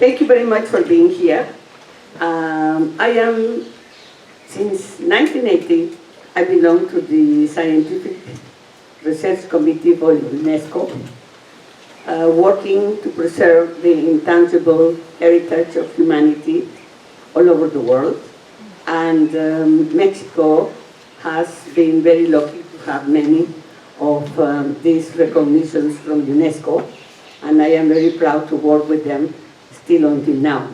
Thank you very much for being here. I am, since 1980, I belong to the Scientific Research Committee for UNESCO, working to preserve the intangible heritage of humanity all over the world. And Mexico has been very lucky to have many of these recognitions from UNESCO, and I am very proud to work with them still until now.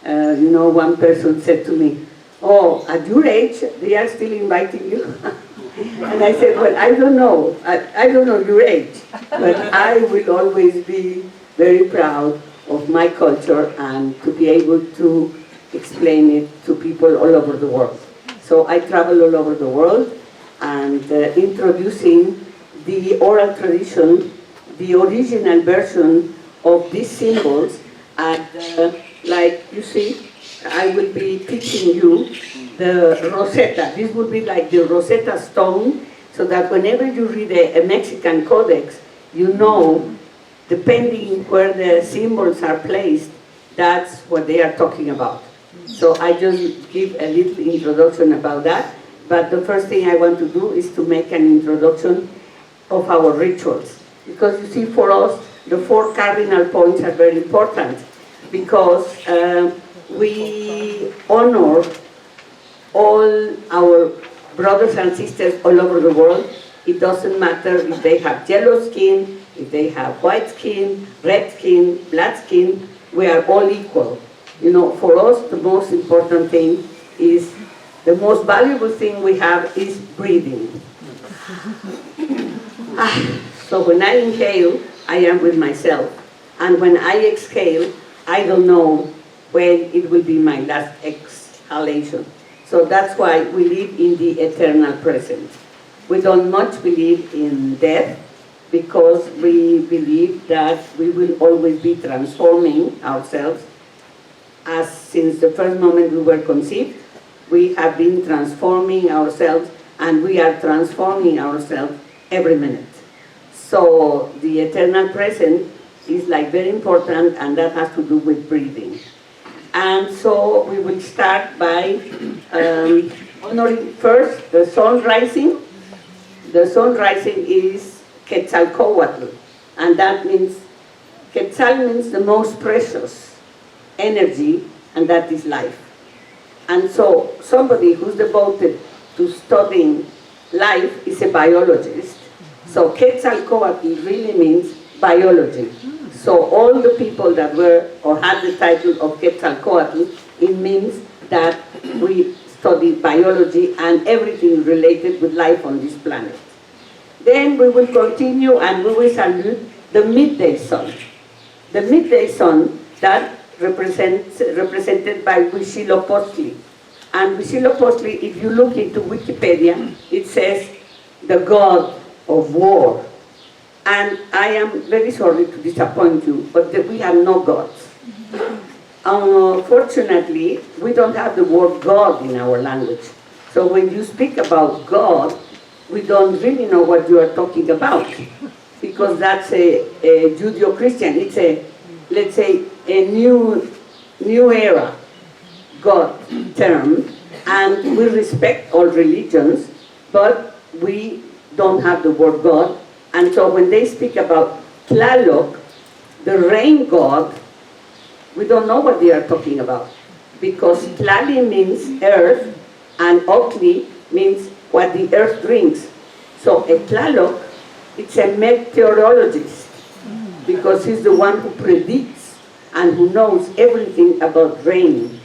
You know, one person said to me, "Oh, at your age, they are still inviting you?" And I said, well, I don't know. I don't know your age, but I will always be very proud of my culture and to be able to explain it to people all over the world. So I travel all over the world and introducing the oral tradition, the original version of these symbols. And like you see, I will be teaching you the Rosetta. This will be like the Rosetta Stone, so that whenever you read a Mexican codex, you know, depending where the symbols are placed, that's what they are talking about. So I just give a little introduction about that, but the first thing I want to do is to make an introduction of our rituals. Because you see, for us, the 4 cardinal points are very important, because we honor all our brothers and sisters all over the world. It doesn't matter if they have yellow skin, if they have white skin, red skin, black skin, we are all equal. You know, for us, the most important thing is, the most valuable thing we have is breathing. So when I inhale, I am with myself. And when I exhale, I don't know when it will be my last exhalation. So that's why we live in the eternal present. We don't much believe in death, because we believe that we will always be transforming ourselves. As since the first moment we were conceived, we have been transforming ourselves, and we are transforming ourselves every minute. So the eternal present is like very important, and that has to do with breathing. And so we will start by honoring first the sun rising. The sun rising is Quetzalcoatl, and that means, Quetzal means the most precious energy, and that is life. And so somebody who's devoted to studying life is a biologist. So Quetzalcoatl really means biology. So all the people that were or had the title of Quetzalcoatl, it means that we study biology and everything related with life on this planet. Then we will continue and we will salute the midday sun. The midday sun, that represented by Huitzilopochtli. And Huitzilopochtli, if you look into Wikipedia, it says the god of war. And I am very sorry to disappoint you, but we have no gods. Unfortunately, we don't have the word God in our language. So when you speak about God, we don't really know what you are talking about, because that's a Judeo-Christian. It's a, let's say, a new era God term, and we respect all religions, but we don't have the word God. And so when they speak about Tlaloc, the rain god, we don't know what they are talking about, because Tlali means earth, and Octli means what the earth drinks. So a Tlaloc, it's a meteorologist, because he's the one who predicts and who knows everything about rain.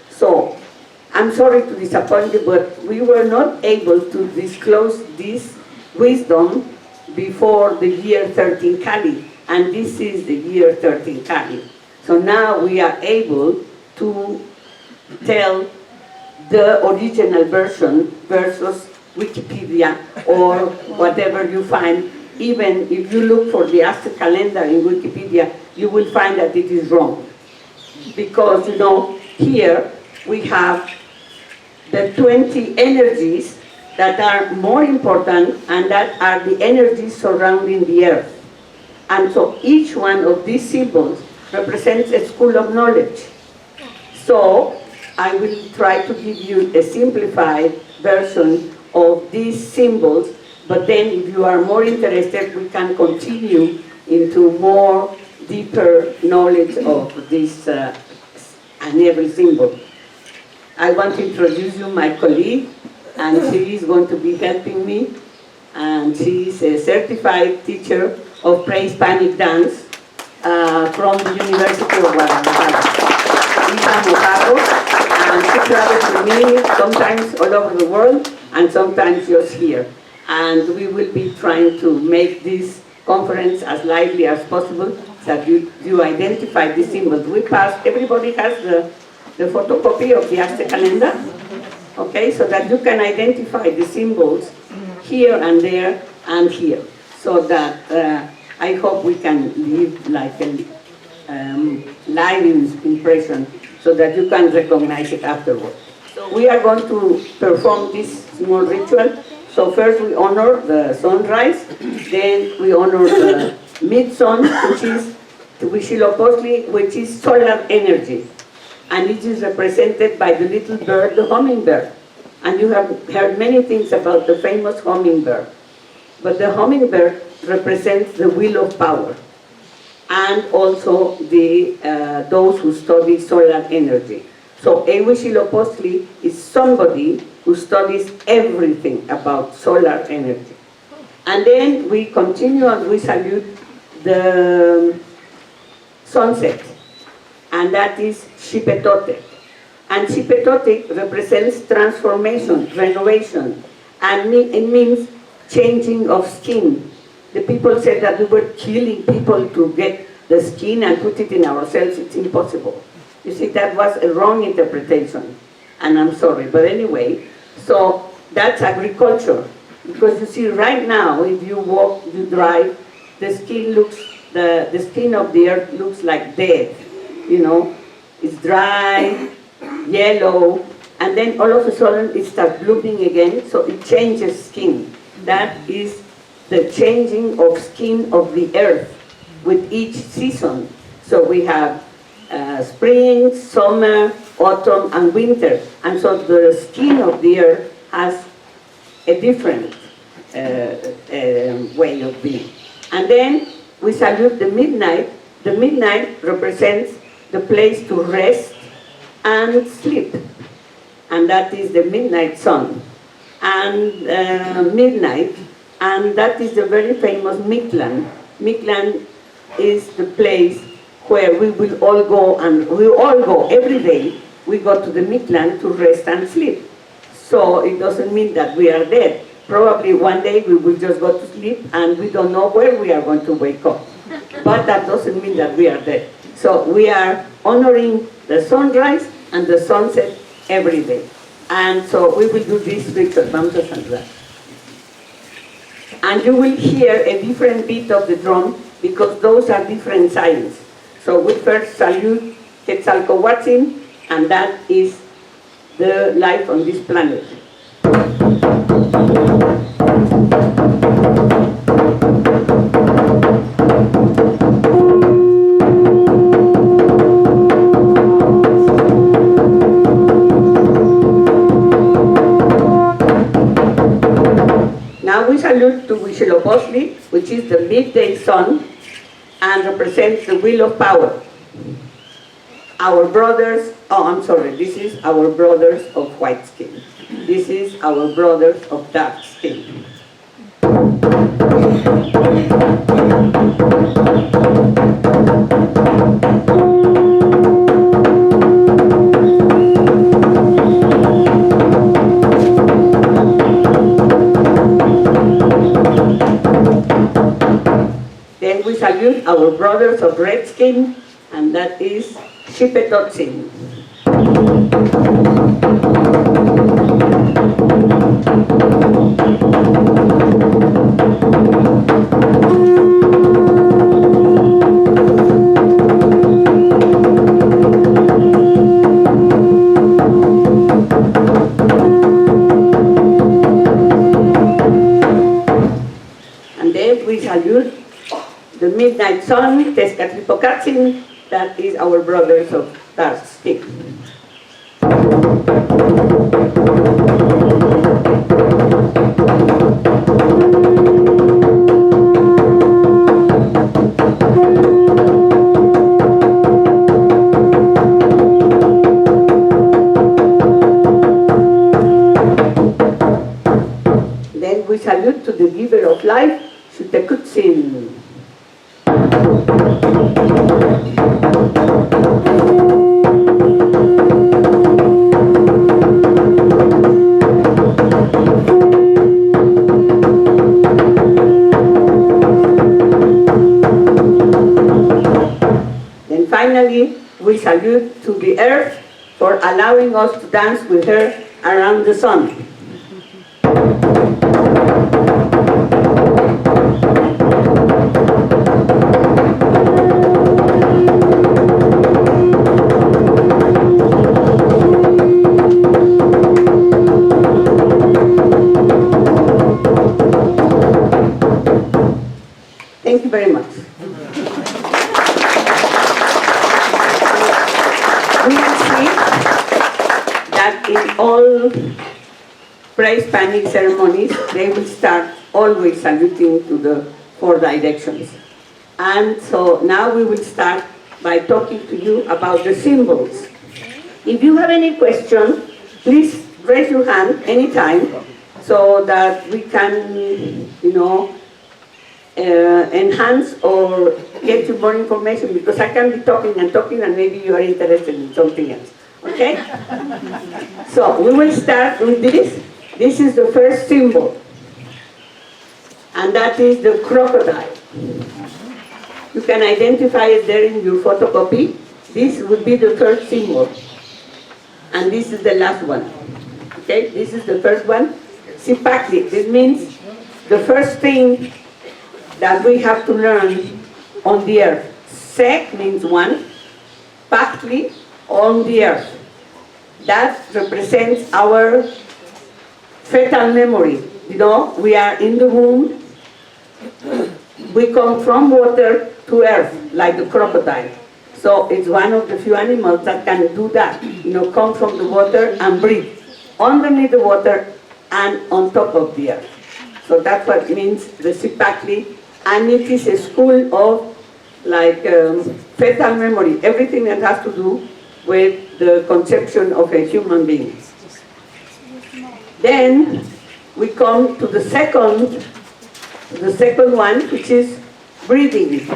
So I'm sorry to disappoint you, but we were not able to disclose this wisdom before the year 13 Cali, and this is the year 13 Cali. So now we are able to tell the original version versus Wikipedia or whatever you find. Even if you look for the Aztec calendar in Wikipedia, you will find that it is wrong. Because, you know, here we have the 20 energies that are more important, and that are the energies surrounding the earth. And so each one of these symbols represents a school of knowledge. So I will try to give you a simplified version of these symbols, but then if you are more interested, we can continue into more deeper knowledge of this and every symbol. I want to introduce you my colleague, and she is going to be helping me, and she is a certified teacher of pre-Hispanic dance from the University of Guadalajara. And she travels with me sometimes all over the world and sometimes just here. And we will be trying to make this conference as lively as possible so that you identify the symbols. We pass, everybody has the photocopy of the Aztec calendar, okay, so that you can identify the symbols here and there and here, so that I hope we can leave like a live impression so that you can recognize it afterwards. So we are going to perform this small ritual. So first we honor the sunrise, then we honor the mid-sun, which is Huitzilopochtli, which is solar energy. And it is represented by the little bird, the hummingbird. And you have heard many things about the famous hummingbird. But the hummingbird represents the will of power, and also the those who study solar energy. So Huitzilopochtli is somebody who studies everything about solar energy. And then we continue and we salute the sunset, and that is Xipetotec. And Xipetotec represents transformation, renovation, and it means changing of skin. The people said that we were killing people to get the skin and put it in ourselves. It's impossible. You see, that was a wrong interpretation, and I'm sorry. But anyway, so that's agriculture. Because you see, right now, if you walk, you drive, the skin of the earth looks like dead. You know, it's dry, yellow, and then all of a sudden it starts blooming again, so it changes skin. That is the changing of skin of the earth with each season. So we have spring, summer, autumn, and winter. And so the skin of the earth has a different way of being. And then we salute the midnight. The midnight represents the place to rest and sleep. And that is the midnight sun. And midnight, and that is the very famous Mictlan. Mictlan is the place where we will all go, and we all go every day. We go to the Mictlan to rest and sleep. So it doesn't mean that we are dead. Probably one day we will just go to sleep and we don't know where we are going to wake up. But that doesn't mean that we are dead. So we are honoring the sunrise and the sunset every day. And so we will do this ritual. Vamos a saludar. And you will hear a different beat of the drum because those are different signs. So we first salute Quetzalcoatzin, and that is the life on this planet. Now we salute to Huitzilopochtli, which is the midday sun and represents the will of power. Our brothers, this is our brothers of white skin. This is our brothers of dark skin. Then we salute our brothers of red skin, and that is Xipetotzin. And then we salute the midnight sun, Tezcatlipocatzin, that is our brothers of dark skin. Then we salute to the giver of life, Shutekutsin. Then finally, we salute to the earth for allowing us to dance with her around the sun. Thank you very much. We will see that in all pre-Hispanic ceremonies, they will start always saluting to the four directions. And so now we will start by talking to you about the symbols. If you have any question, please raise your hand anytime so that we can, enhance or get you more information, because I can be talking and maybe you are interested in something else. Okay? So we will start with this. This is the first symbol, and that is the crocodile. You can identify it there in your photocopy. This would be the first symbol, and this is the last one. Okay? This is the first one. Sipakli. This means the first thing that we have to learn on the earth. Sek means one, Pakli, on the earth. That represents our fetal memory. We are in the womb, we come from water to earth, like the crocodile. So it's one of the few animals that can do that, come from the water and breathe underneath the water and on top of the earth. So that's what it means, the Sipakli. And it is a school of fetal memory, everything that has to do with the conception of a human being. Then we come to the second one, which is breathing.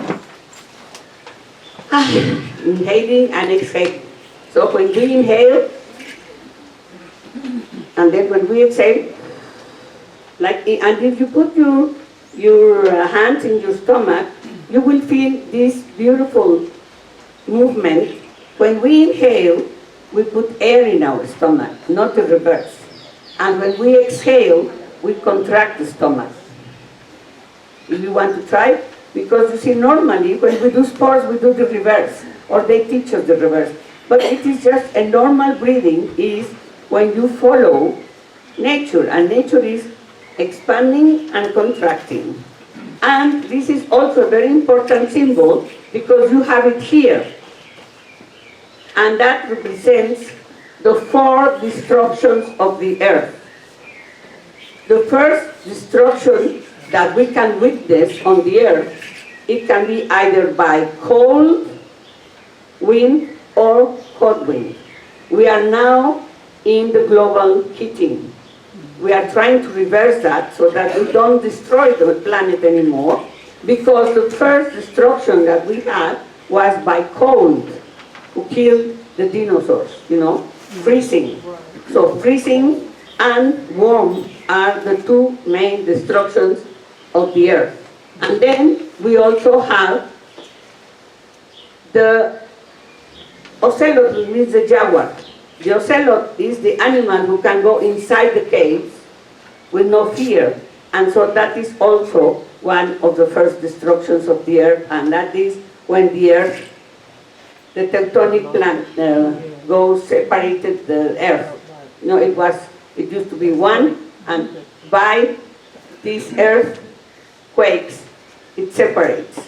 Inhaling and exhaling. So when we inhale, and then when we exhale, and if you put your hands in your stomach, you will feel this beautiful movement. When we inhale, we put air in our stomach, not the reverse. And when we exhale, we contract the stomach. If you want to try, because you see, normally when we do sports, we do the reverse, or they teach us the reverse. But it is just a normal breathing is when you follow nature, and nature is expanding and contracting. And this is also a very important symbol because you have it here. And that represents the four destructions of the earth. The first destruction that we can witness on the earth, it can be either by cold wind or hot wind. We are now in the global heating. We are trying to reverse that so that we don't destroy the planet anymore, because the first destruction that we had was by cold, who killed the dinosaurs, freezing. So freezing and warm are the two main destructions of the earth. And then we also have the ocelot, which means the jaguar. The ocelot is the animal who can go inside the caves with no fear, and so that is also one of the first destructions of the earth, and that is when the earth, the tectonic plate goes separated the earth. It used to be one, and by this earth quakes, it separates.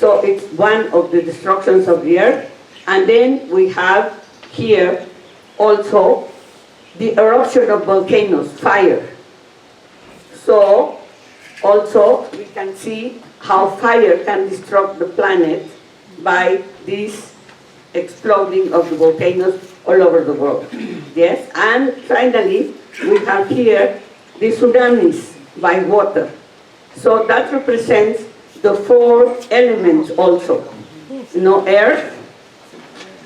So it's one of the destructions of the earth. And then we have here also the eruption of volcanoes, fire. So also we can see how fire can destroy the planet by this exploding of the volcanoes all over the world. Yes, and finally we have here the tsunamis by water. So that represents the four elements also. You know, earth,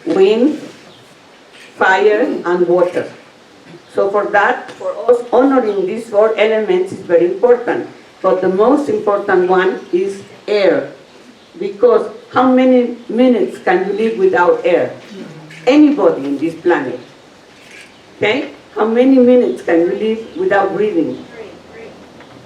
wind, fire, and water. So for that, for us, honoring these four elements is very important. But the most important one is air. Because how many minutes can you live without air? Anybody in this planet. Okay? How many minutes can you live without breathing?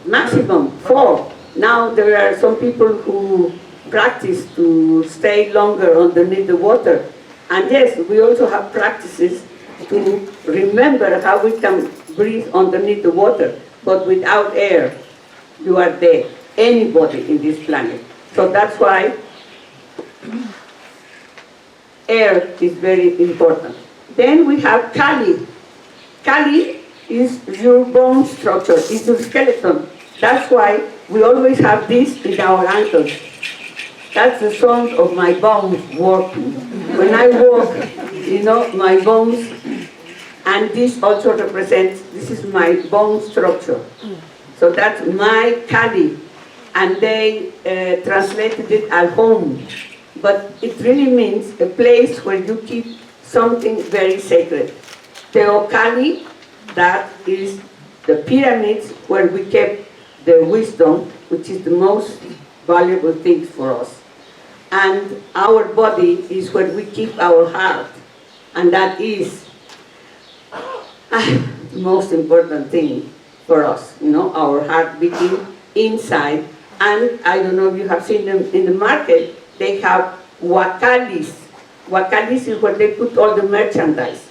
Maximum 4. Now there are some people who practice to stay longer underneath the water. And yes, we also have practices to remember how we can breathe underneath the water. But without air, you are dead. Anybody in this planet. So that's why air is very important. Then we have Kali. Kali is your bone structure, it's your skeleton. That's why we always have this in our ankles. That's the sound of my bones working. When I walk, you know, my bones, and this also represents, this is my bone structure. So that's my Kali. And they translated it as home. But it really means a place where you keep something very sacred. Teocalli, that is the pyramids where we kept the wisdom, which is the most valuable thing for us. And our body is where we keep our heart. And that is the most important thing for us, you know, our heart beating inside. And I don't know if you have seen them in the market, they have wakalis. Wakalis is where they put all the merchandise.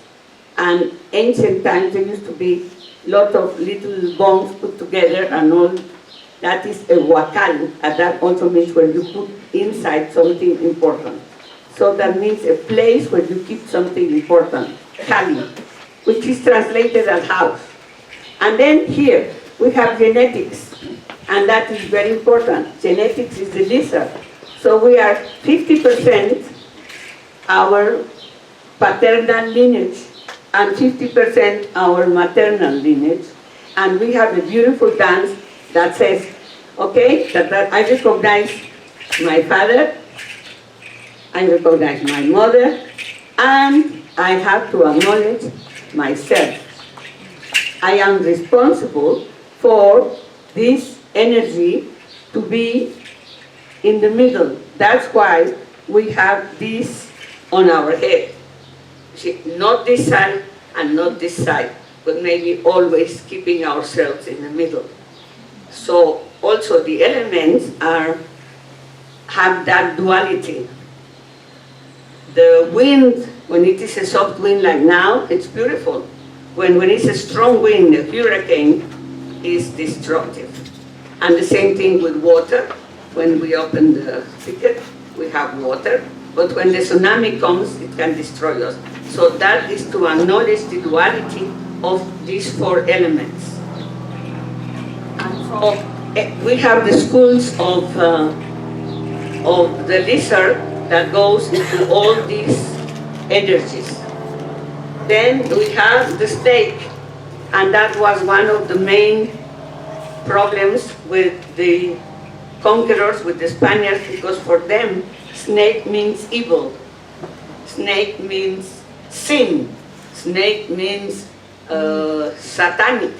And ancient times there used to be a lot of little bones put together and all. That is a wakal, and that also means where you put inside something important. So that means a place where you keep something important, Kali, which is translated as house. And then here we have genetics. And that is very important. Genetics is the lizard. So we are 50% our paternal lineage and 50% our maternal lineage. And we have a beautiful dance that says, okay, that I recognize my father, I recognize my mother, and I have to acknowledge myself. I am responsible for this energy to be in the middle. That's why we have this on our head. Not this side and not this side, but maybe always keeping ourselves in the middle. So also the elements have that duality. The wind, when it is a soft wind like now, it's beautiful. When it's a strong wind, a hurricane, is destructive. And the same thing with water. When we open the spigot, we have water. But when the tsunami comes, it can destroy us. So that is to acknowledge the duality of these four elements. And so we have the schools of the lizard that goes into all these energies. Then we have the snake, and that was one of the main problems with the conquerors, with the Spaniards, because for them, snake means evil. Snake means sin. Snake means satanic.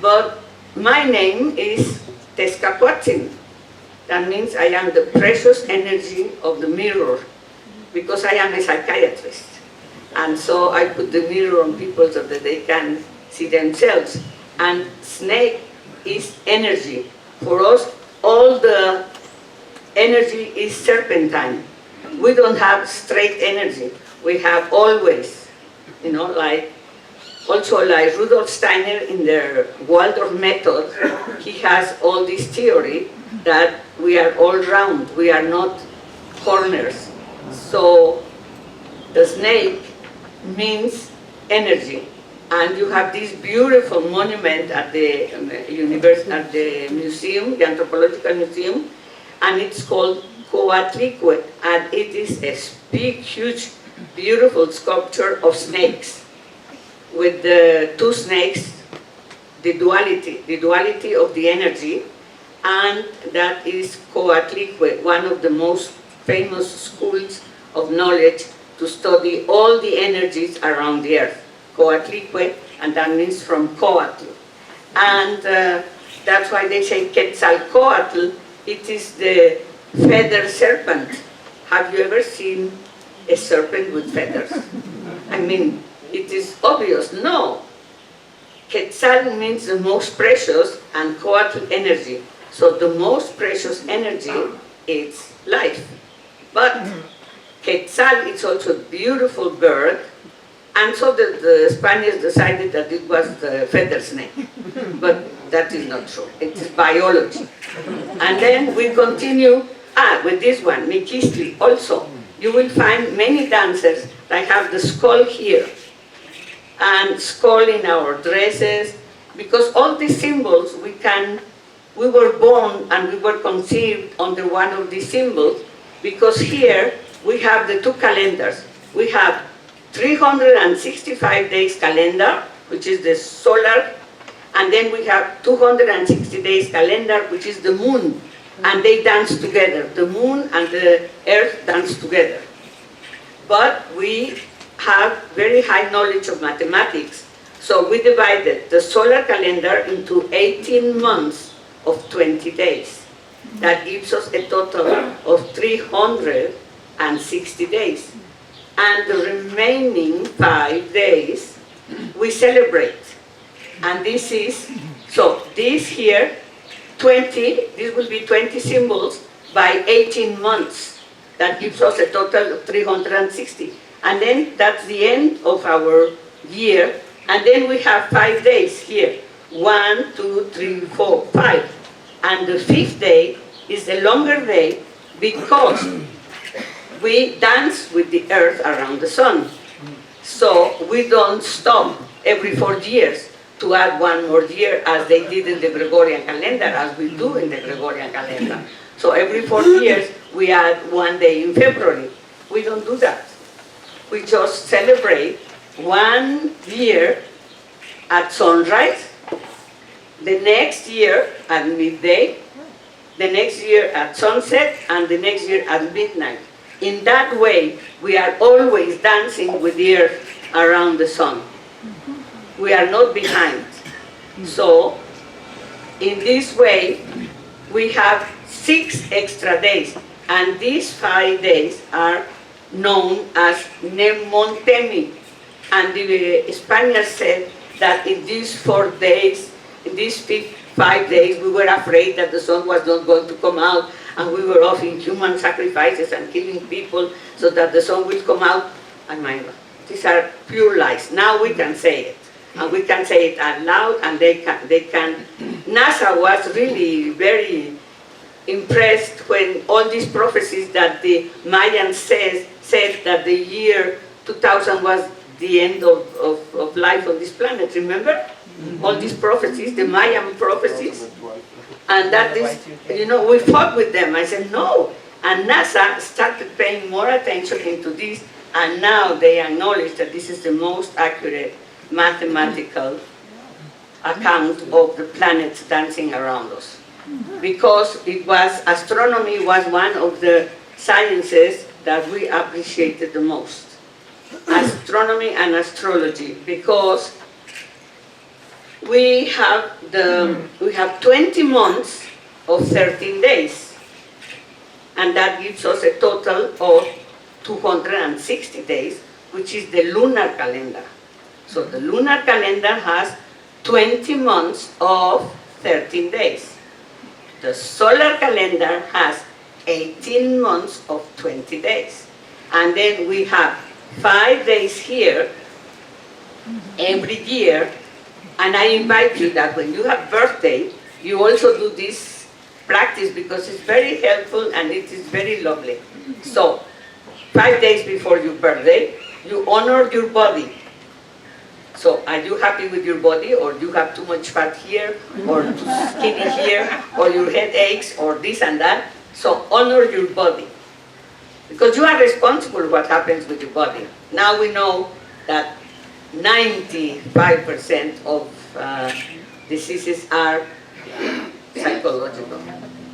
But my name is Tezcatlipoca. That means I am the precious energy of the mirror, because I am a psychiatrist. And so I put the mirror on people so that they can see themselves. And snake is energy. For us, all the energy is serpentine. We don't have straight energy. We have always, you know, like, also like Rudolf Steiner in the Waldorf method, he has all this theory that we are all round. We are not corners. So the snake means energy. And you have this beautiful monument at the museum, the Anthropological Museum, and it's called Coatlicue, and it is a big, huge, beautiful sculpture of snakes, with the two snakes, the duality of the energy, and that is Coatlicue, one of the most famous schools of knowledge to study all the energies around the earth. Coatlicue, and that means from Coatl. And that's why they say Quetzalcoatl, it is the feather serpent. Have you ever seen a serpent with feathers? I mean, it is obvious. No. Quetzal means the most precious, and Coatl energy. So the most precious energy is life. But Quetzal is also a beautiful bird, and so the Spaniards decided that it was the feather snake. But that is not true. It is biology. And then we continue with this one, Miquistli also. You will find many dancers that have the skull here, and skull in our dresses, because all these symbols we were born and we were conceived under one of these symbols, because here we have the two calendars. We have 365 days calendar, which is the solar, and then we have 260 days calendar, which is the moon, and they dance together. The moon and the earth dance together. But we have very high knowledge of mathematics, so we divided the solar calendar into 18 months of 20 days. That gives us a total of 360 days. And the remaining 5 days we celebrate. And this is, so this here, this will be 20 symbols by 18 months. That gives us a total of 360. And then that's the end of our year. And then we have 5 days here. 1, 2, 3, 4, 5. And the 5th day is the longer day because we dance with the earth around the sun. So we don't stop every 4 years to add 1 more year as they did in the Gregorian calendar, as we do in the Gregorian calendar. So every 4 years we add 1 day in February. We don't do that. We just celebrate 1 year at sunrise, the next year at midday, the next year at sunset, and the next year at midnight. In that way, we are always dancing with the earth around the sun. We are not behind. So, in this way, we have 6 extra days, and these 5 days are known as Nemontemi. And the Spaniards said that in these 4 days, in these 5 days, we were afraid that the sun was not going to come out, and we were offering human sacrifices and killing people so that the sun will come out. And these are pure lies. Now we can say it, and we can say it out loud, and they can. NASA was really very impressed when all these prophecies that the Mayans said that the year 2000 was the end of life on this planet, remember? All these prophecies, the Mayan prophecies. And that is, we fought with them. I said, no. And NASA started paying more attention into this, and now they acknowledge that this is the most accurate mathematical account of the planets dancing around us. Because astronomy was one of the sciences that we appreciated the most. Astronomy and astrology, because we have 20 months of 13 days, and that gives us a total of 260 days, which is the lunar calendar. So the lunar calendar has 20 months of 13 days. The solar calendar has 18 months of 20 days. And then we have 5 days here every year. And I invite you that when you have birthday, you also do this practice because it's very helpful and it is very lovely. So, 5 days before your birthday, you honor your body. So, are you happy with your body, or you have too much fat here, or too skinny here, or your head aches, or this and that? So, honor your body. Because you are responsible for what happens with your body. Now we know that 95% of diseases are psychological.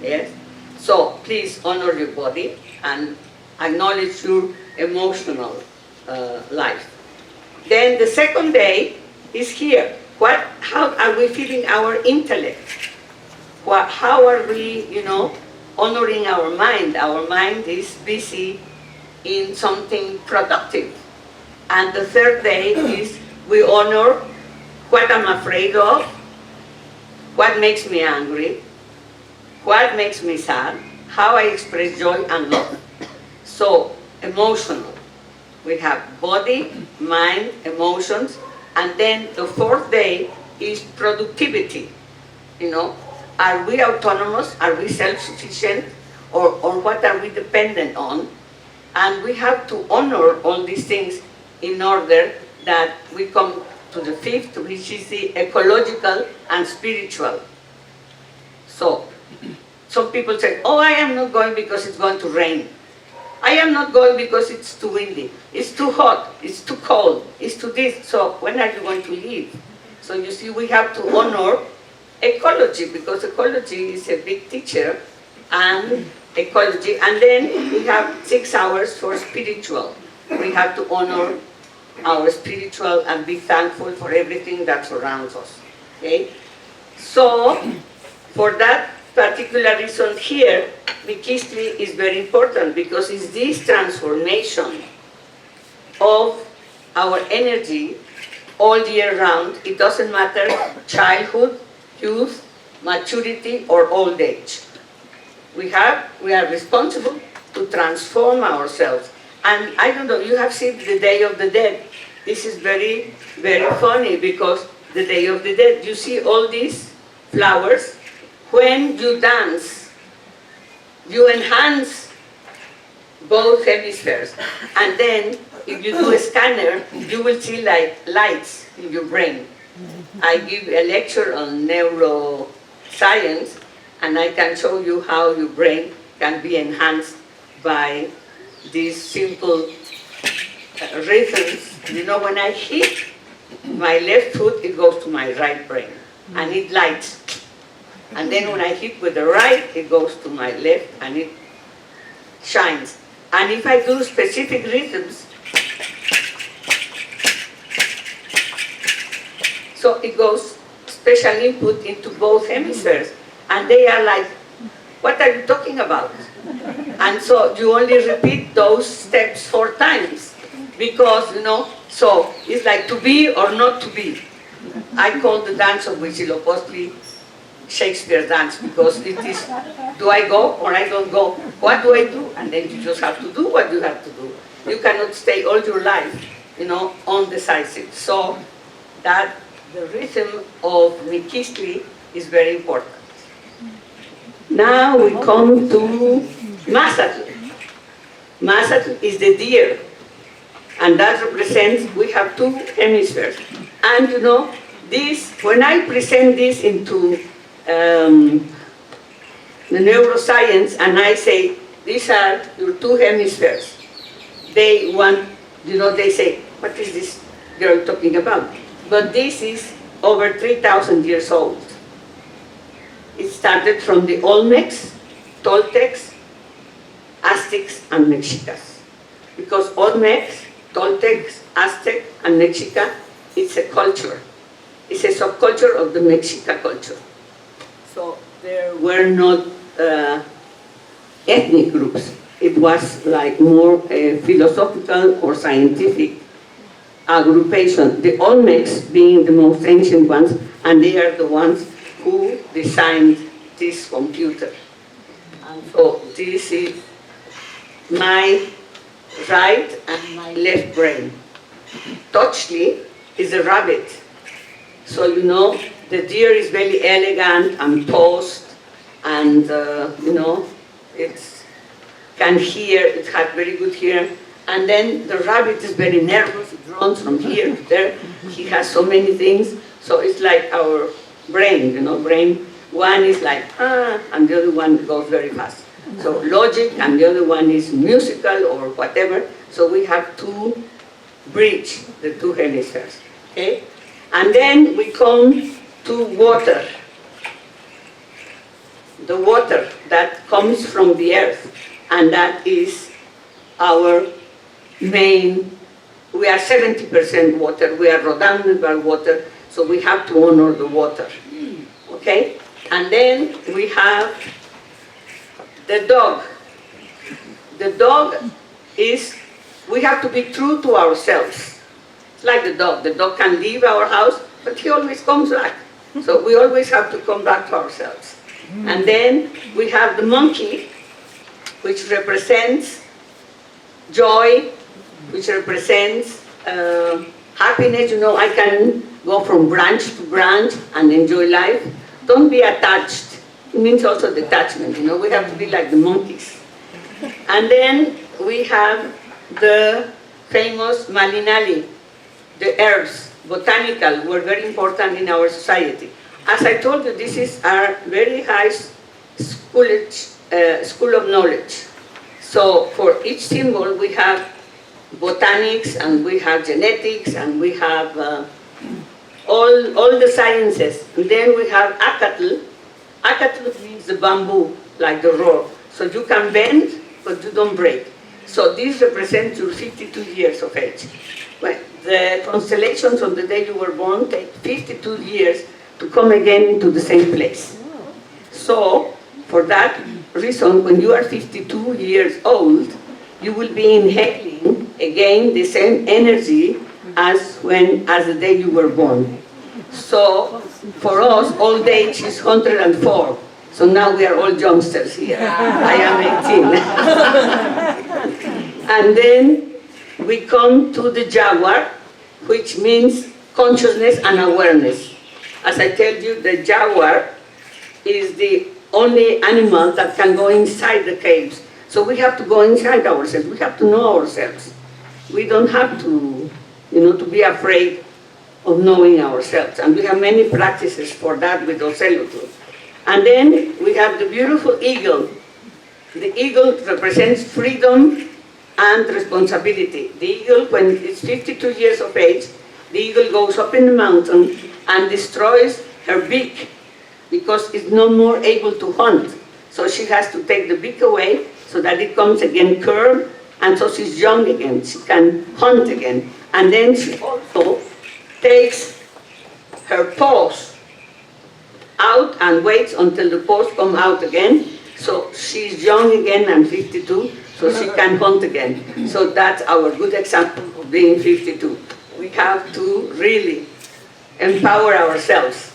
Yes? So please honor your body and acknowledge your emotional life. Then the second day is here. How are we feeding our intellect? How are we, honoring our mind? Our mind is busy in something productive. And the third day is we honor what I'm afraid of, what makes me angry, what makes me sad, how I express joy and love. So, emotional. We have body, mind, emotions, and then the fourth day is productivity. Are we autonomous? Are we self-sufficient? Or what are we dependent on? And we have to honor all these things in order that we come to the fifth, which is the ecological and spiritual. So, some people say, oh, I am not going because it's going to rain. I am not going because it's too windy. It's too hot. It's too cold. It's too this. So, when are you going to leave? So, you see, we have to honor ecology, because ecology is a big teacher, and ecology. And then we have 6 hours for spiritual. We have to honor our spiritual and be thankful for everything that surrounds us. Okay? So, for that particular reason here, Mexhica is very important, because it's this transformation of our energy all year round. It doesn't matter childhood, youth, maturity, or old age. We are responsible to transform ourselves. And I don't know, you have seen the Day of the Dead. This is very, very funny, because the Day of the Dead, you see all these flowers. When you dance, you enhance both hemispheres. And then, if you do a scanner, you will see like lights in your brain. I give a lecture on neuroscience, and I can show you how your brain can be enhanced by these simple rhythms. When I hit my left foot, it goes to my right brain, and it lights. And then when I hit with the right, it goes to my left, and it shines. And if I do specific rhythms, so it goes special input into both hemispheres. And they are like, what are you talking about? And so you only repeat those steps 4 times. Because, so it's like to be or not to be. I call the dance of Huitzilopochtli Shakespeare dance, because it is, do I go or I don't go? What do I do? And then you just have to do what you have to do. You cannot stay all your life, undecisive. So that the rhythm of Mexhica is very important. Now we come to Mazatl. Mazatl is the deer, and that represents, we have 2 hemispheres. And this, when I present this into the neuroscience, and I say, these are your 2 hemispheres, they want, they say, what is this girl talking about? But this is over 3,000 years old. It started from the Olmecs, Toltecs, Aztecs, and Mexicas. Because Olmecs, Toltecs, Aztec, and Mexica, it's a culture. It's a subculture of the Mexica culture. So there were not ethnic groups. It was like more a philosophical or scientific aggregation. The Olmecs being the most ancient ones, and they are the ones who designed this computer. And so this is my right and my left brain. Touchly is a rabbit. So the deer is very elegant and posed and it can hear, it has very good hearing. And then the rabbit is very nervous, it runs from here to there. He has so many things. So it's like our brain, brain. One is like, and the other one goes very fast. So logic, and the other one is musical or whatever. So we have to bridge the two hemispheres, okay? And then we come to water. The water that comes from the earth, and that is our main, we are 70% water, we are redundant by water, so we have to honor the water, okay? And then we have the dog. The dog is, we have to be true to ourselves. It's like the dog. The dog can leave our house, but he always comes back. So we always have to come back to ourselves. And then we have the monkey, which represents joy, which represents happiness. I can go from branch to branch and enjoy life. Don't be attached. It means also detachment. We have to be like the monkeys. And then we have the famous malinali, the herbs, botanical, were very important in our society. As I told you, this is our very high school of knowledge. So for each symbol we have botanics, and we have genetics, and we have all the sciences. And then we have akatl. Akatl means the bamboo, like the rope. So you can bend, but you don't break. So this represents your 52 years of age. Well, the constellations on the day you were born take 52 years to come again into the same place. So, for that reason, when you are 52 years old, you will be inhaling again the same energy as the day you were born. So, for us, old age is 104. So now we are all youngsters here. I am 18. And then we come to the jaguar, which means consciousness and awareness. As I tell you, the jaguar is the only animal that can go inside the caves. So we have to go inside ourselves. We have to know ourselves. We don't have to, to be afraid of knowing ourselves. And we have many practices for that with Ocelotu. And then we have the beautiful eagle. The eagle represents freedom and responsibility. The eagle, when it's 52 years of age, the eagle goes up in the mountain and destroys her beak because it's no more able to hunt. So she has to take the beak away so that it comes again curved, and so she's young again. She can hunt again. And then she also takes her paws out and waits until the paws come out again. So she's young again and 52, so she can hunt again. So that's our good example of being 52. We have to really empower ourselves.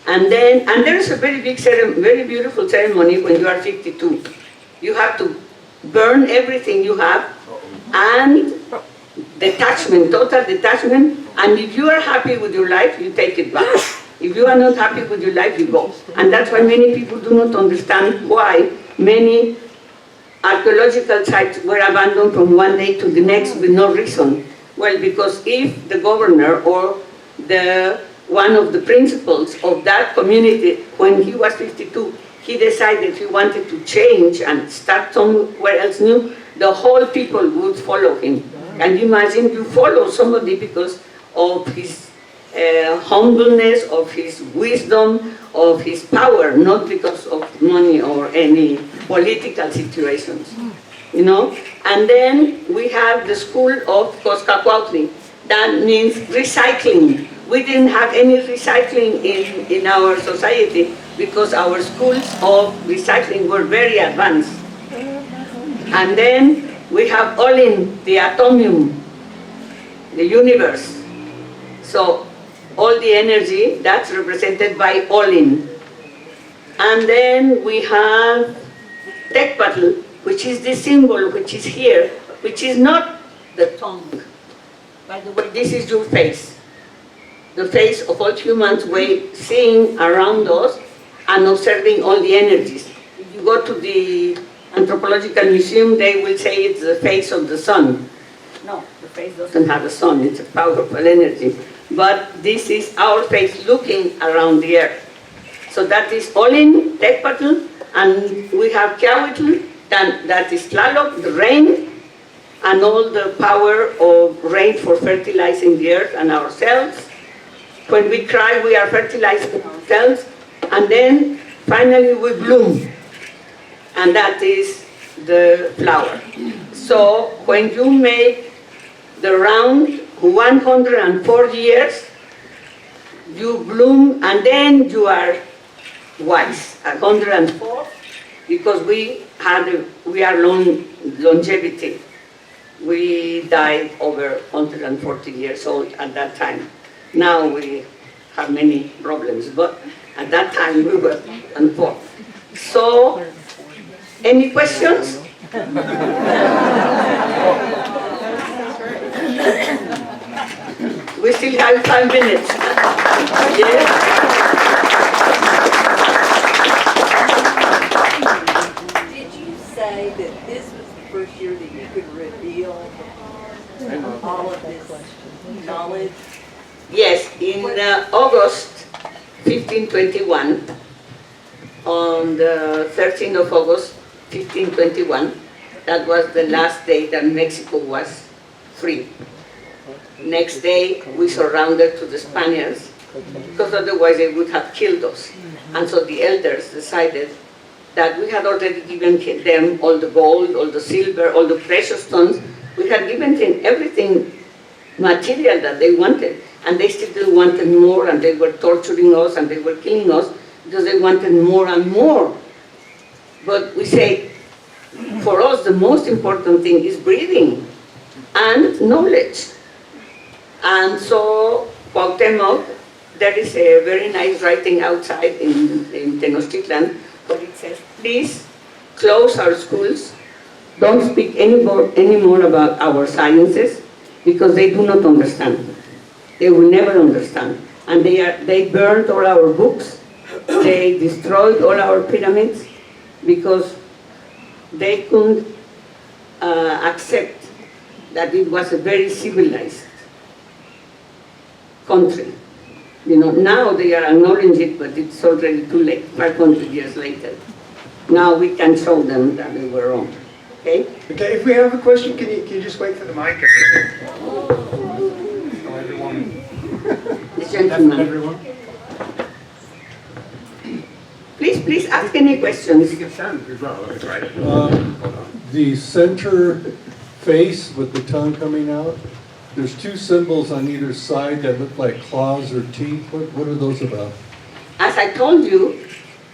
And there's a very big ceremony, very beautiful ceremony when you are 52. You have to burn everything you have, and detachment, total detachment, and if you are happy with your life, you take it back. If you are not happy with your life, you go. And that's why many people do not understand why many archaeological sites were abandoned from one day to the next with no reason. Well, because if the governor or one of the principals of that community, when he was 52, he decided he wanted to change and start somewhere else new, the whole people would follow him. And imagine you follow somebody because of his humbleness, of his wisdom, of his power, not because of money or any political situations, And then we have the school of Coscacuautli. That means recycling. We didn't have any recycling in our society because our schools of recycling were very advanced. And then we have Olin, the atomium, the universe. So all the energy, that's represented by Olin. And then we have Tecpatl, which is the symbol which is here, which is not the tongue. By the way, this is your face. The face of all humans seeing around us and observing all the energies. go to the Anthropological Museum, they will say it's the face of the sun. No, the face doesn't have a sun, it's a powerful energy. But this is our face looking around the earth. So that is all in Tecpatl, and we have Kiahuitl, that is Tlaloc, the rain, and all the power of rain for fertilizing the earth and ourselves. When we cry, we are fertilizing ourselves, and then finally we bloom, and that is the flower. So when you make the round 104 years, you bloom, and then you are wise. 104, because we are longevity. We died over 140 years old at that time. Now we have many problems, but at that time we were 104. So, any questions? We still have 5 minutes. Yes? Did you say that this was the first year that you could reveal all of this knowledge? Yes, in August 1521, on the 13th of August 1521, that was the last day that Mexico was free. Next day, we surrendered to the Spaniards, because otherwise they would have killed us. And so the elders decided that we had already given them all the gold, all the silver, all the precious stones. We had given them everything material that they wanted, and they still wanted more, and they were torturing us, and they were killing us, because they wanted more and more. But we say, for us, the most important thing is breathing and knowledge. And so, Cuauhtémoc, there is a very nice writing outside in Tenochtitlan, but it says, please close our schools, don't speak anymore about our sciences, because they do not understand. They will never understand. And they burned all our books, they destroyed all our pyramids, because they couldn't accept that it was a very civilized country. You know, now they are acknowledging it, but it's already too late, 500 years later. Now we can show them that they were wrong. Okay? Okay, if we have a question, can you just wait for the mic? Oh, everyone. The gentleman. Everyone. Please ask any questions. You can stand as well, that's right. The center face with the tongue coming out, there's two symbols on either side that look like claws or teeth. What are those about? As I told you,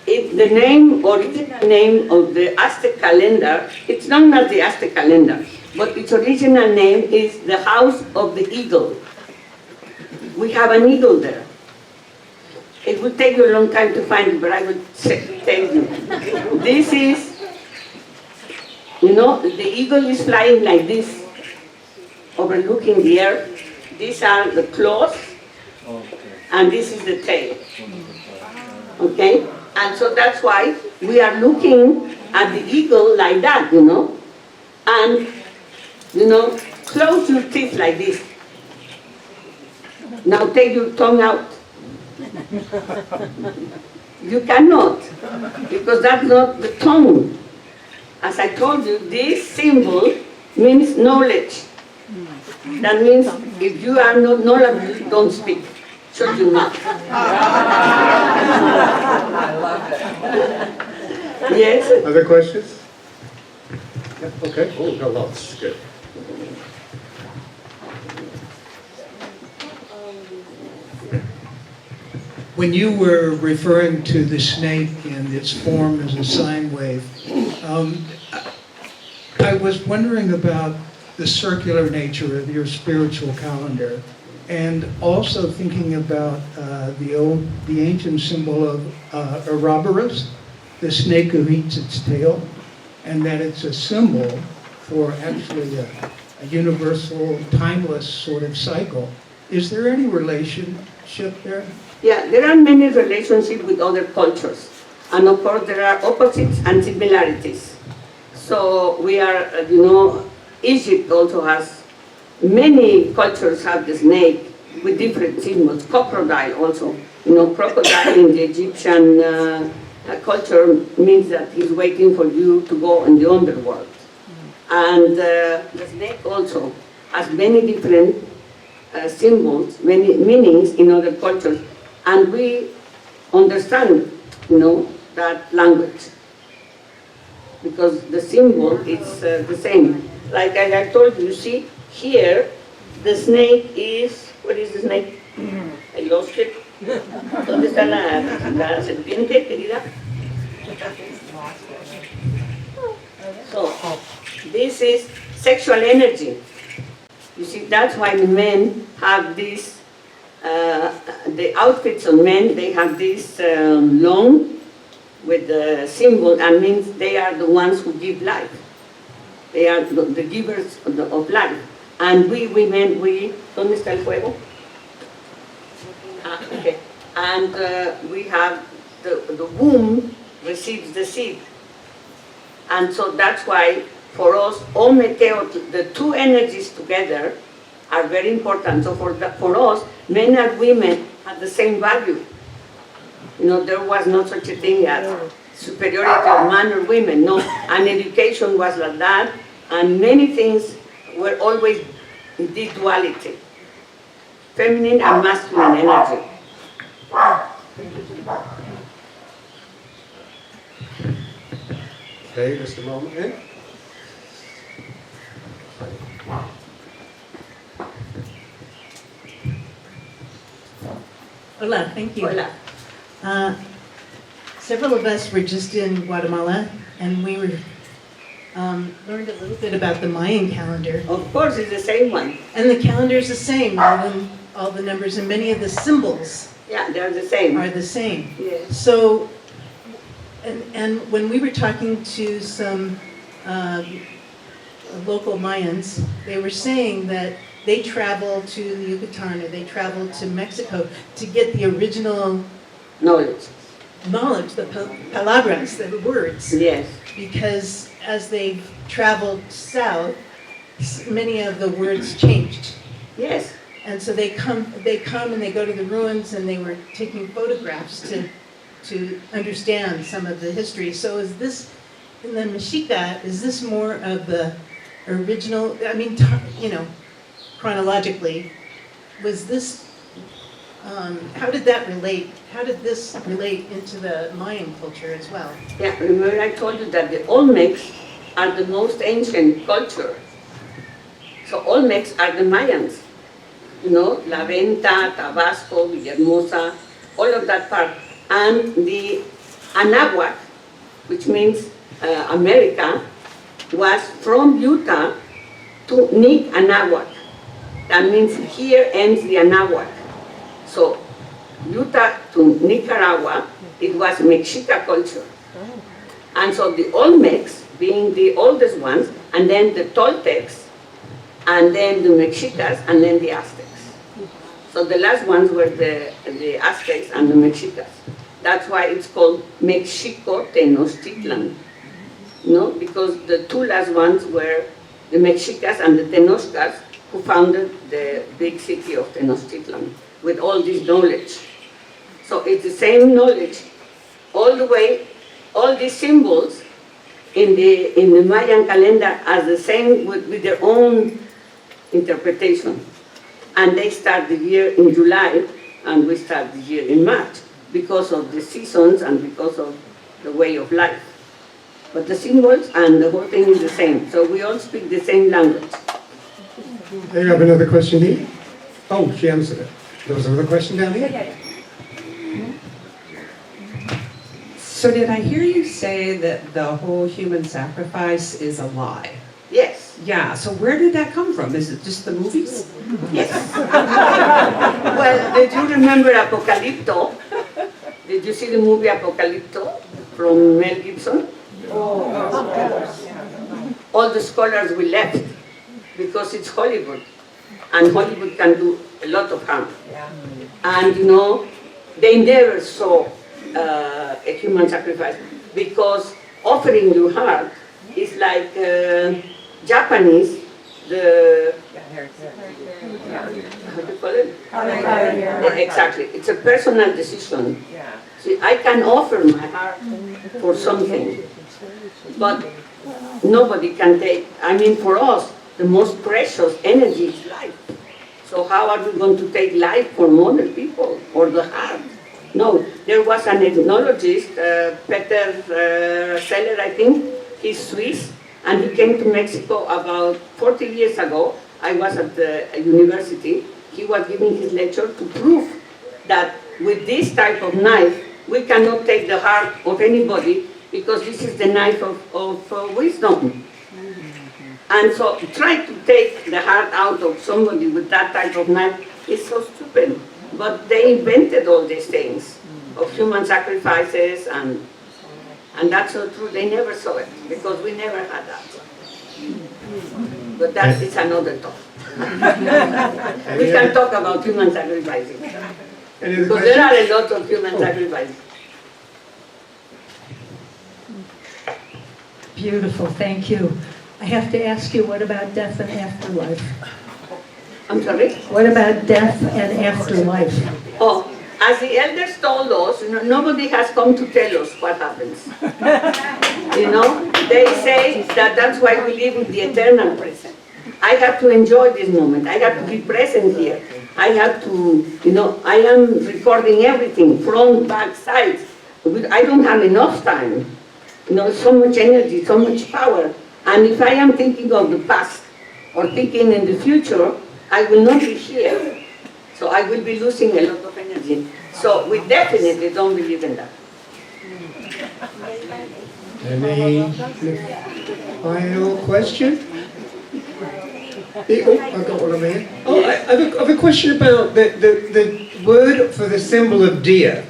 the original name of the Aztec calendar, it's known as the Aztec calendar, but its original name is the House of the Eagle. We have an eagle there. It will take you a long time to find it, but I will tell you. This is, you know, the eagle is flying like this, overlooking the earth. These are the claws, and this is the tail. Okay? And so that's why we are looking at the eagle like that, you know? And, you know, close your teeth like this. Now take your tongue out. You cannot, because that's not the tongue. As I told you, this symbol means knowledge. That means if you are not knowledgeable, don't speak. Shut your mouth. Yes? Other questions? Yeah, okay. Oh, got lots. Good. When you were referring to the snake and its form as a sine wave, I was wondering about the circular nature of your spiritual calendar, and also thinking about the ancient symbol of Ouroboros, the snake who eats its tail, and that it's a symbol for actually a universal, timeless sort of cycle. Is there any relationship there? Yeah, there are many relationships with other cultures. And of course, there are opposites and similarities. So we are, Egypt also has, many cultures have the snake with different symbols. Crocodile also. Crocodile in the Egyptian culture means that he's waiting for you to go in the underworld. And the snake also has many different symbols, many meanings in other cultures. And we understand, that language. Because the symbol is the same. Like I have told you, see, here, the snake is, what is the snake? I lost it. ¿Dónde está la serpiente, querida? So, this is sexual energy. You see, that's why the men have this, the outfits on men, they have this long with the symbol, and means they are the ones who give life. They are the givers of life. And we women, ¿dónde está el fuego? Okay. And we have the womb receives the seed. And so that's why for us, Ometeo, the two energies together are very important. So for us, men and women have the same value. There was no such a thing as superiority of man or women, no. And education was like that, and many things were always in this duality. Feminine and masculine energy. Okay, just a moment. Eh? Hola, thank you. Hola. Several of us were just in Guatemala, and we learned a little bit about the Mayan calendar. Of course, it's the same one. And the calendar is the same, all the numbers, and many of the symbols Yeah, they're the same. are the same. Yes. So, and when we were talking to some local Mayans, they were saying that they traveled to Yucatan or they traveled to Mexico to get the original Knowledge. the palabras, the words, Yes. because as they traveled south, many of the words changed. Yes. And so they come and they go to the ruins and they were taking photographs to understand some of the history. So is this, in the Mexica, is this more of the original, chronologically, was this, how did this relate into the Mayan culture as well? Yeah, remember I told you that the Olmecs are the most ancient culture. So Olmecs are the Mayans. La Venta, Tabasco, Villahermosa, all of that part. And the Anahuac, which means America, was from Utah to Nick Anahuac. That means here ends the Anahuac. So Utah to Nicaragua, it was Mexhica culture. And so the Olmecs being the oldest ones, and then the Toltecs, and then the Mexicas, and then the Aztecs. So the last ones were the Aztecs and the Mexicas. That's why it's called Mexico Tenochtitlan. Because the two last ones were the Mexicas and the Tenochcas, who founded the big city of Tenochtitlan with all this knowledge. So it's the same knowledge all the way, all these symbols in the Mayan calendar are the same with their own interpretation. And they start the year in July and we start the year in March because of the seasons and because of the way of life. But the symbols and the whole thing is the same. So we all speak the same language. There you have another question here. Oh, she answered it. There was another question down here? So did I hear you say that the whole human sacrifice is a lie? Yes. Yeah, so where did that come from? Is it just the movies? Yes. Well, did you remember Apocalypto? Did you see the movie Apocalypto from Mel Gibson? All the scholars we left because it's Hollywood. And Hollywood can do a lot of harm. And they never saw a human sacrifice, because offering your heart is like Japanese, the, how do you call it? Exactly, it's a personal decision. See, I can offer my heart for something, but nobody can take, I mean, for us, the most precious energy is life. So how are we going to take life from other people, or the heart? No, there was an ethnologist, Peter Seller, I think, he's Swiss, and he came to Mexico about 40 years ago. I was at the university. He was giving his lecture to prove that with this type of knife, we cannot take the heart of anybody, because this is the knife of wisdom. And so try to take the heart out of somebody with that type of knife is so stupid. But they invented all these things of human sacrifices, and that's so true. They never saw it, because we never had that. But that is another talk. We can talk about human sacrifices. Because there are a lot of human sacrifices. Beautiful, thank you. I have to ask you, what about death and afterlife? I'm sorry? What about death and afterlife? Oh, as the elders told us, nobody has come to tell us what happens. They say that that's why we live in the eternal present. I have to enjoy this moment. I have to be present here. I have to, I am recording everything, front, back, sides. I don't have enough time. So much energy, so much power. And if I am thinking of the past or thinking in the future, I will not be here. So I will be losing a lot of energy. So we definitely don't believe in that. Any final question? I've got one over here. Oh, I have a question about the word for the symbol of deer.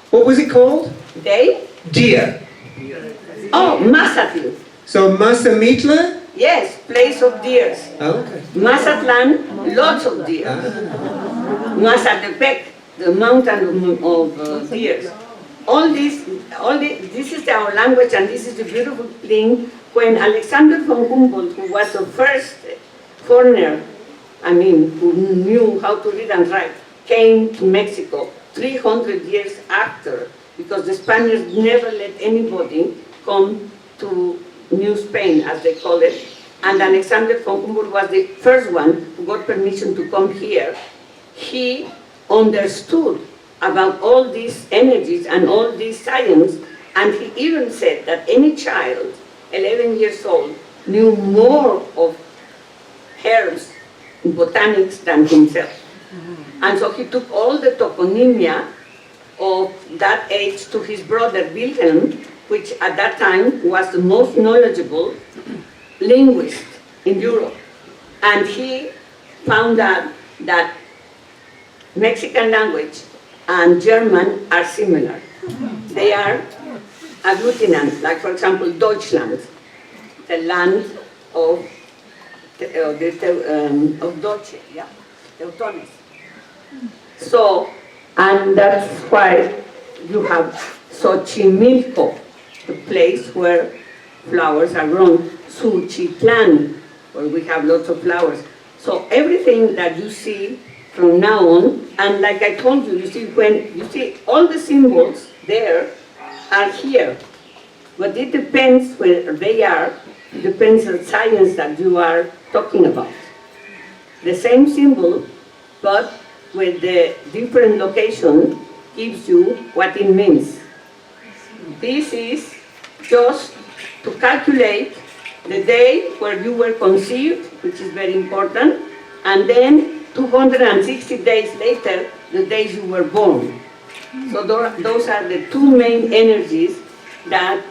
What was it called? Deer. Oh, Mazatl. So Mazamitla? Yes, place of deers. Oh, okay. Mazatlan, lots of deer. Mazatepec, the mountain of deers. All this is our language, and this is the beautiful thing. When Alexander von Humboldt, who was the first foreigner, who knew how to read and write, came to Mexico 300 years after, because the Spaniards never let anybody come to New Spain, as they call it. And Alexander von Humboldt was the first one who got permission to come here. He understood about all these energies and all this science, and he even said that any child, 11 years old, knew more of herbs, botanics than himself. And so he took all the toponymia of that age to his brother Wilhelm, which at that time was the most knowledgeable linguist in Europe. And he found out that Mexican language and German are similar. They are agglutinant, like for example Deutschland, the land of Deutsche, yeah, Teutones. So, and that's why you have Xochimilco, the place where flowers are grown, Suchitlan, where we have lots of flowers. So everything that you see from now on, and like I told you, when you see all the symbols there are here, but it depends where they are, it depends on the science that you are talking about. The same symbol, but with the different location, gives you what it means. This is just to calculate the day where you were conceived, which is very important, and then 260 days later, the days you were born. So those are the two main energies that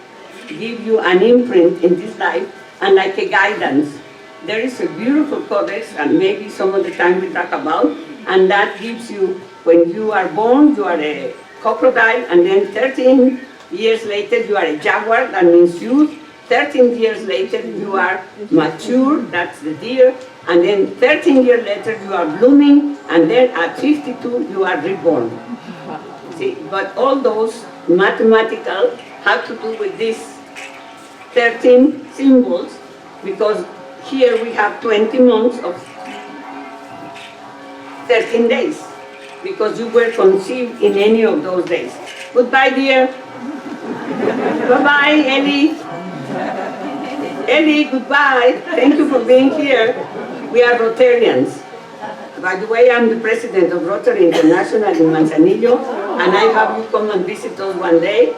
give you an imprint in this life, and like a guidance. There is a beautiful codex, and maybe some of the time we talk about, and that gives you, when you are born, you are a crocodile, and then 13 years later you are a jaguar, that means youth. 13 years later you are mature, that's the deer, and then 13 years later you are blooming, and then at 52 you are reborn. See, but all those mathematical have to do with these 13 symbols, because here we have 20 months of 13 days, because you were conceived in any of those days. Goodbye, dear. Bye-bye, Ellie. Ellie, goodbye. Thank you for being here. We are Rotarians. By the way, I'm the president of Rotary International in Manzanillo, and I have you come and visit us one day.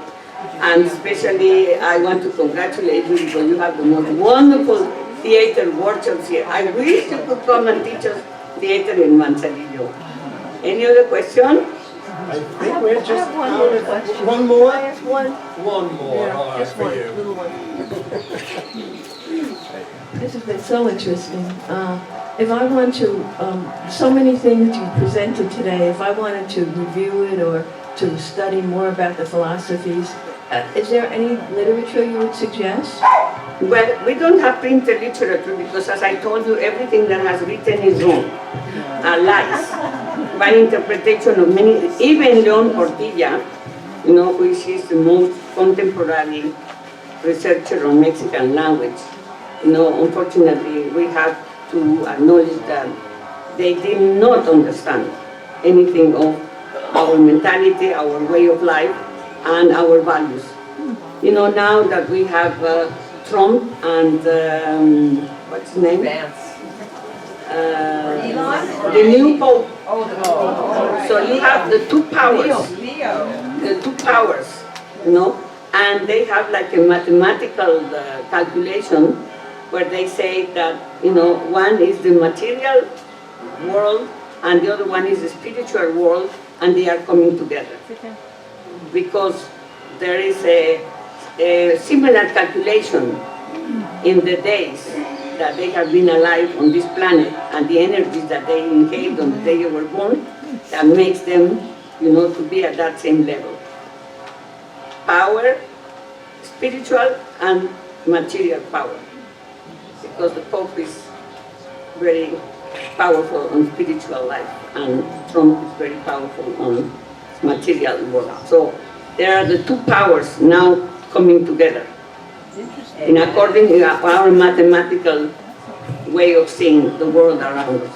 And especially, I want to congratulate you because you have the most wonderful theater workshops here. I wish you could come and teach us theater in Manzanillo. Any other question? I think we're just one more question. One more? I have one. One more, all right, Just for one, you. little one. This has been so interesting. If I want to, so many things you presented today, if I wanted to review it or to study more about the philosophies, is there any literature you would suggest? Well, we don't have printed literature because, as I told you, everything that has written is wrong, lies, by interpretation of many, even Leon Portilla, you know, which is the most contemporary researcher on Mexican language. You know, unfortunately, we have to acknowledge that they did not understand anything of our mentality, our way of life, and our values. You know, now that we have Trump and, what's his name? Vance. The new Pope. Oh, So you have the two powers. Leo. The two powers, you know, and they have like a mathematical calculation where they say that, you know, one is the material world and the other one is the spiritual world, and they are coming together. Because there is a similar calculation in the days that they have been alive on this planet and the energies that they inhaled on the day they were born that makes them, you know, to be at that same level. Power, spiritual and material power. Because the Pope is very powerful on spiritual life and Trump is very powerful on material world. So there are the two powers now coming together in according to our mathematical way of seeing the world around us.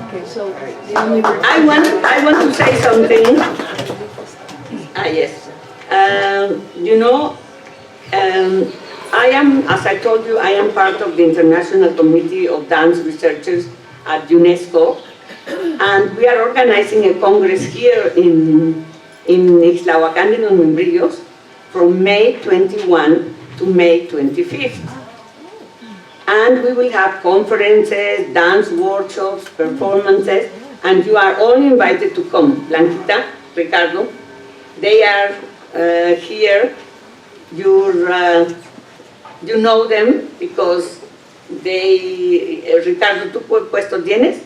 Okay, so the only I want to say something. Yes. You know, I am, as I told you, I am part of the International Committee of Dance Researchers at UNESCO, and we are organizing a congress here in Ixtlahuacán de los Membrillos from May 21 to May 25th. And we will have conferences, dance workshops, performances, and you are all invited to come. Blanquita, Ricardo, they are here. You know them because they, Ricardo, ¿tú qué puesto tienes?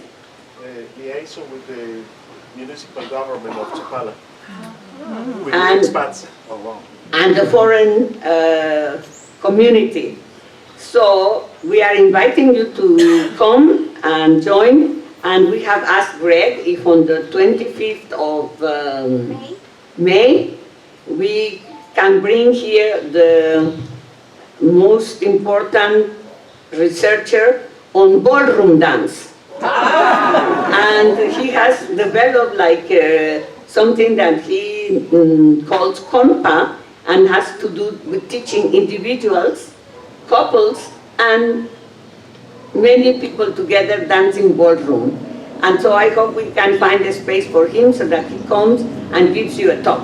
Liaison with the municipal government of Chapala, with And- the expats along. And the foreign community. So we are inviting you to come and join, and we have asked Greg if on the 25th of May we can bring here the most important researcher on ballroom dance. And he has developed like something that he calls compa, and has to do with teaching individuals, couples, and many people together dancing ballroom. And so I hope we can find a space for him so that he comes and gives you a talk.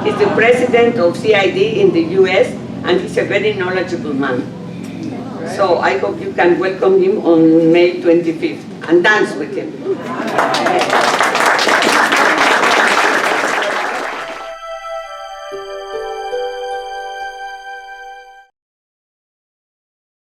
He's the president of CID in the US, and he's a very knowledgeable man. So I hope you can welcome him on May 25th and dance with him.